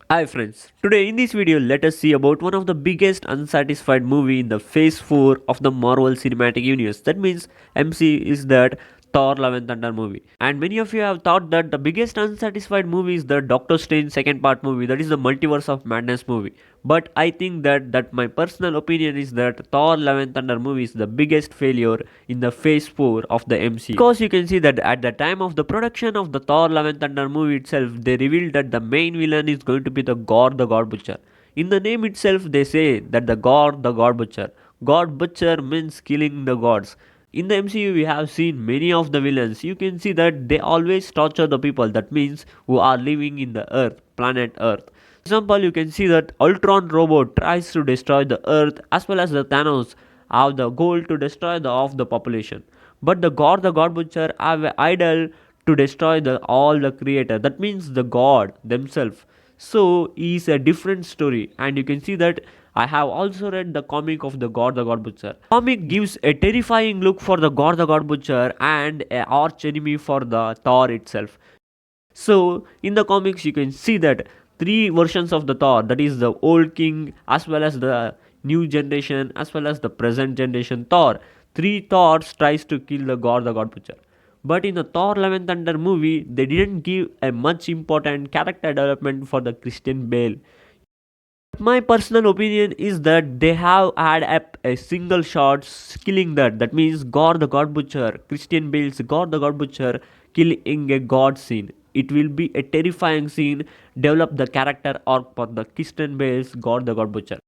Hi friends, today in this video let us see about one of the biggest unsatisfied movie in the phase 4 of the Marvel Cinematic Universe. That means MC is that Thor Love and Thunder movie. And many of you have thought that the biggest unsatisfied movie is the Doctor Strange second part movie, that is the Multiverse of Madness movie. But I think that my personal opinion is that Thor Love and Thunder movie is the biggest failure in the phase 4 of the MCU. Because you can see that at the time of the production of the Thor Love and Thunder movie itself, they revealed that the main villain is going to be the God Butcher. In the name itself, they say that the God Butcher. God Butcher means killing the gods. In the MCU, we have seen many of the villains. You can see that they always torture the people. That means who are living in the Earth, planet Earth. For example, you can see that Ultron robot tries to destroy the Earth as well as the Thanos have the goal to destroy the population. But the God Butcher have an idol to destroy all the creator. That means the God themselves. So is a different story, and you can see that I have also read the comic of the God Butcher. Comic gives a terrifying look for the God Butcher and a arch enemy for the Thor itself. So in the comics you can see that three versions of the Thor, that is the old king as well as the new generation as well as the present generation Thor. Three Thors tries to kill the God Butcher. But in the Thor Love and Thunder movie, they didn't give a much important character development for the Christian Bale. My personal opinion is that they have had a single shot killing that. That means God the God Butcher, Christian Bale's God the God Butcher killing a God scene. It will be a terrifying scene. Develop the character arc for the Christian Bale's God the God Butcher.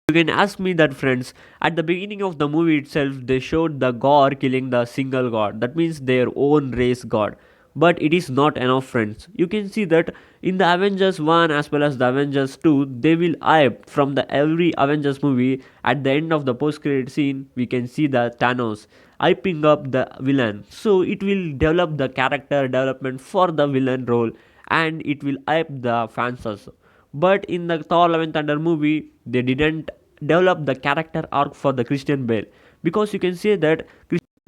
You can ask me that, friends. At the beginning of the movie itself, they showed the god killing the single god. That means their own race god. But it is not enough, friends. You can see that in the Avengers 1 as well as the Avengers 2, they will hype from the every Avengers movie. At the end of the post-credit scene, we can see the Thanos hyping up the villain. So it will develop the character development for the villain role, and it will hype the fans also. But in the Thor Love and Thunder movie, they didn't develop the character arc for the Christian Bale, because you can say that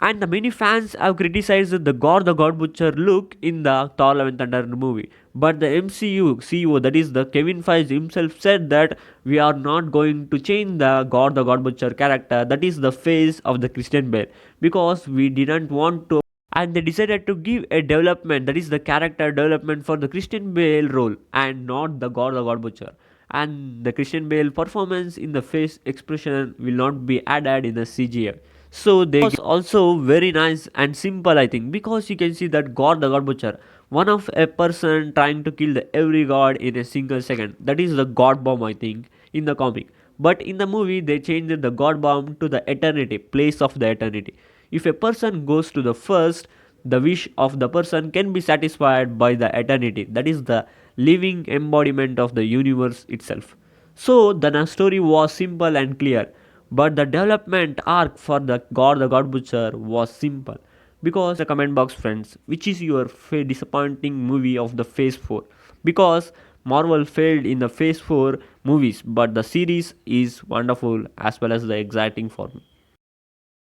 and the many fans have criticized the God Butcher look in the Thor Love and Thunder movie. But the MCU CEO, that is the Kevin Feige himself, said that we are not going to change the God Butcher character, that is the face of the Christian Bale, because we didn't want to, and they decided to give a development, that is the character development for the Christian Bale role and not the God Butcher. And the Christian Bale performance in the face expression will not be added in the CGI. So they was also very nice and simple, I think, because you can see that God the God Butcher, one of a person trying to kill every god in a single second. That is the God bomb, I think, in the comic. But in the movie, they changed the God bomb to the eternity, place of the eternity. If a person goes to the first, the wish of the person can be satisfied by the eternity. That is the living embodiment of the universe itself. So the story was simple and clear, but the development arc for the God Butcher was simple. Because the comment box, friends, which is your disappointing movie of the Phase 4? Because Marvel failed in the Phase 4 movies, but the series is wonderful as well as the exciting for me.